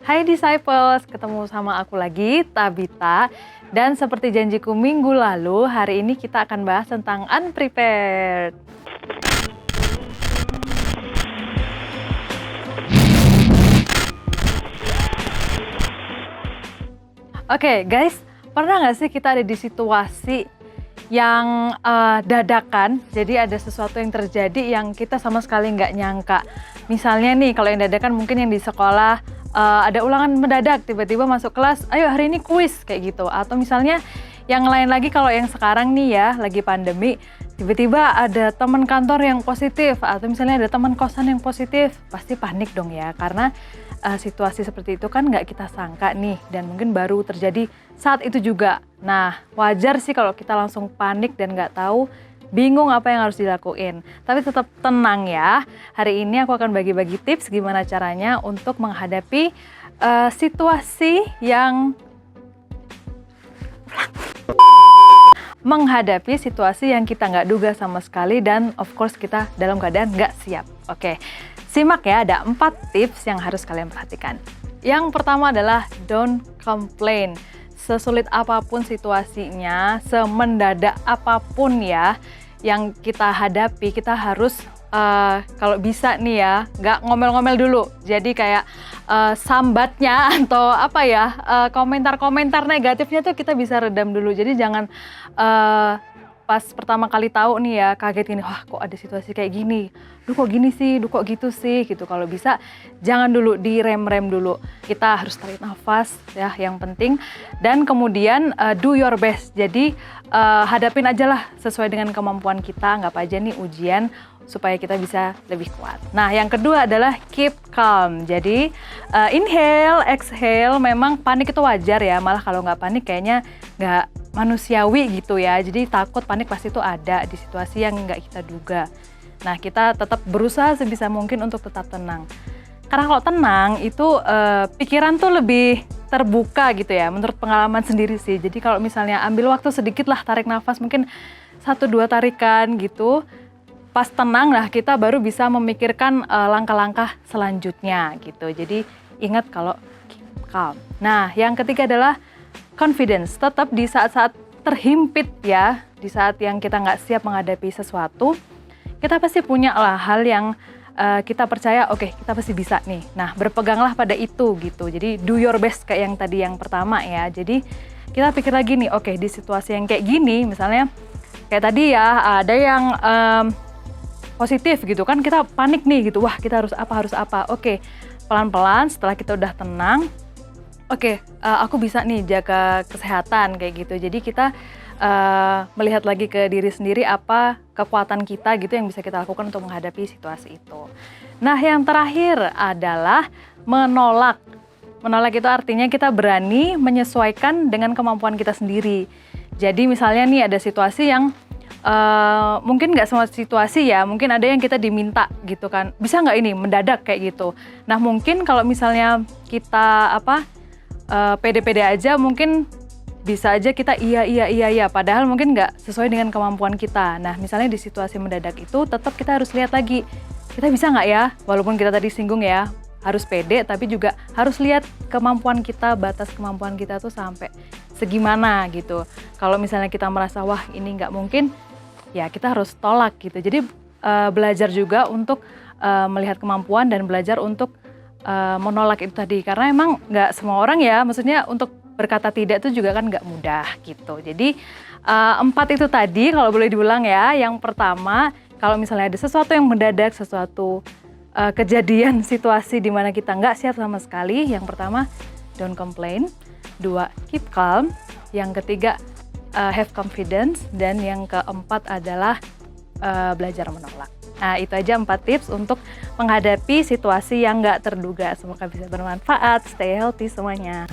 Hai Disciples, ketemu sama aku lagi, Tabita. Dan seperti janjiku minggu lalu, hari ini kita akan bahas tentang unprepared. Oke guys, pernah nggak sih kita ada di situasi yang dadakan, jadi ada sesuatu yang terjadi yang kita sama sekali nggak nyangka. Misalnya nih, kalau yang dadakan mungkin yang di sekolah, ada ulangan mendadak, tiba-tiba masuk kelas, ayo hari ini kuis, kayak gitu. Atau misalnya yang lain lagi, kalau yang sekarang nih ya, lagi pandemi, tiba-tiba ada teman kantor yang positif, atau misalnya ada teman kosan yang positif, pasti panik dong ya, karena situasi seperti itu kan nggak kita sangka nih, dan mungkin baru terjadi saat itu juga. Nah, wajar sih kalau kita langsung panik dan nggak tahu, bingung apa yang harus dilakuin. Tapi tetap tenang ya. Hari ini aku akan bagi-bagi tips gimana caranya untuk menghadapi situasi yang kita nggak duga sama sekali, dan of course kita dalam keadaan nggak siap. Oke, simak ya, ada 4 tips yang harus kalian perhatikan. Yang pertama adalah don't complain. Sesulit apapun situasinya, semendadak apapun ya yang kita hadapi, kita harus kalau bisa nih ya, nggak ngomel-ngomel dulu. Jadi kayak sambatnya atau apa ya, komentar-komentar negatifnya tuh kita bisa redam dulu. Jadi jangan pas pertama kali tahu nih ya, kaget gini, wah kok ada situasi kayak gini, duh kok gini sih, duh kok gitu sih, gitu. Kalau bisa jangan dulu, direm-rem dulu. Kita harus tarik nafas ya, yang penting. Dan kemudian do your best. Jadi hadapin aja lah sesuai dengan kemampuan kita, anggap aja nih ujian supaya kita bisa lebih kuat. Nah, yang kedua adalah keep calm. Jadi inhale, exhale. Memang panik itu wajar ya, malah kalau nggak panik kayaknya nggak manusiawi gitu ya. Jadi takut, panik pasti itu ada di situasi yang nggak kita duga. Nah, kita tetap berusaha sebisa mungkin untuk tetap tenang. Karena kalau tenang itu pikiran tuh lebih terbuka gitu ya, menurut pengalaman sendiri sih. Jadi kalau misalnya ambil waktu sedikit lah, tarik nafas mungkin 1-2 tarikan gitu. Pas tenang, nah kita baru bisa memikirkan langkah-langkah selanjutnya gitu. Jadi ingat kalau keep calm. Nah, yang ketiga adalah confidence. Tetap di saat-saat terhimpit ya, di saat yang kita nggak siap menghadapi sesuatu, kita pasti punya lah hal yang kita percaya, oke, kita pasti bisa nih. Nah, berpeganglah pada itu gitu. Jadi do your best kayak yang tadi yang pertama ya. Jadi kita pikir lagi nih, oke, di situasi yang kayak gini, misalnya kayak tadi ya, ada yang positif gitu kan, kita panik nih gitu, wah kita harus apa. Oke, pelan-pelan setelah kita udah tenang, oke, aku bisa nih jaga kesehatan kayak gitu. Jadi kita melihat lagi ke diri sendiri, apa kekuatan kita gitu yang bisa kita lakukan untuk menghadapi situasi itu. Nah, yang terakhir adalah menolak. Menolak itu artinya kita berani menyesuaikan dengan kemampuan kita sendiri. Jadi misalnya nih ada situasi yang mungkin nggak semua situasi ya, mungkin ada yang kita diminta gitu kan, bisa nggak ini mendadak kayak gitu. Nah, mungkin kalau misalnya kita pede-pede aja, mungkin bisa aja kita iya, padahal mungkin nggak sesuai dengan kemampuan kita. Nah, misalnya di situasi mendadak itu tetap kita harus lihat lagi, kita bisa nggak ya, walaupun kita tadi singgung ya, harus pede, tapi juga harus lihat kemampuan kita, batas kemampuan kita tuh sampai segimana gitu. Kalau misalnya kita merasa, wah ini nggak mungkin, ya kita harus tolak gitu. Jadi belajar juga untuk melihat kemampuan dan belajar untuk menolak itu tadi. Karena emang nggak semua orang ya, maksudnya untuk berkata tidak itu juga kan nggak mudah gitu. Jadi 4 itu tadi kalau boleh diulang ya. Yang pertama, kalau misalnya ada sesuatu yang mendadak, sesuatu kejadian situasi di mana kita nggak siap sama sekali. Yang pertama, don't complain. 2, keep calm. Yang ketiga, have confidence. Dan yang keempat adalah belajar menolak. Nah, itu aja 4 tips untuk menghadapi situasi yang nggak terduga. Semoga bisa bermanfaat. Stay healthy semuanya.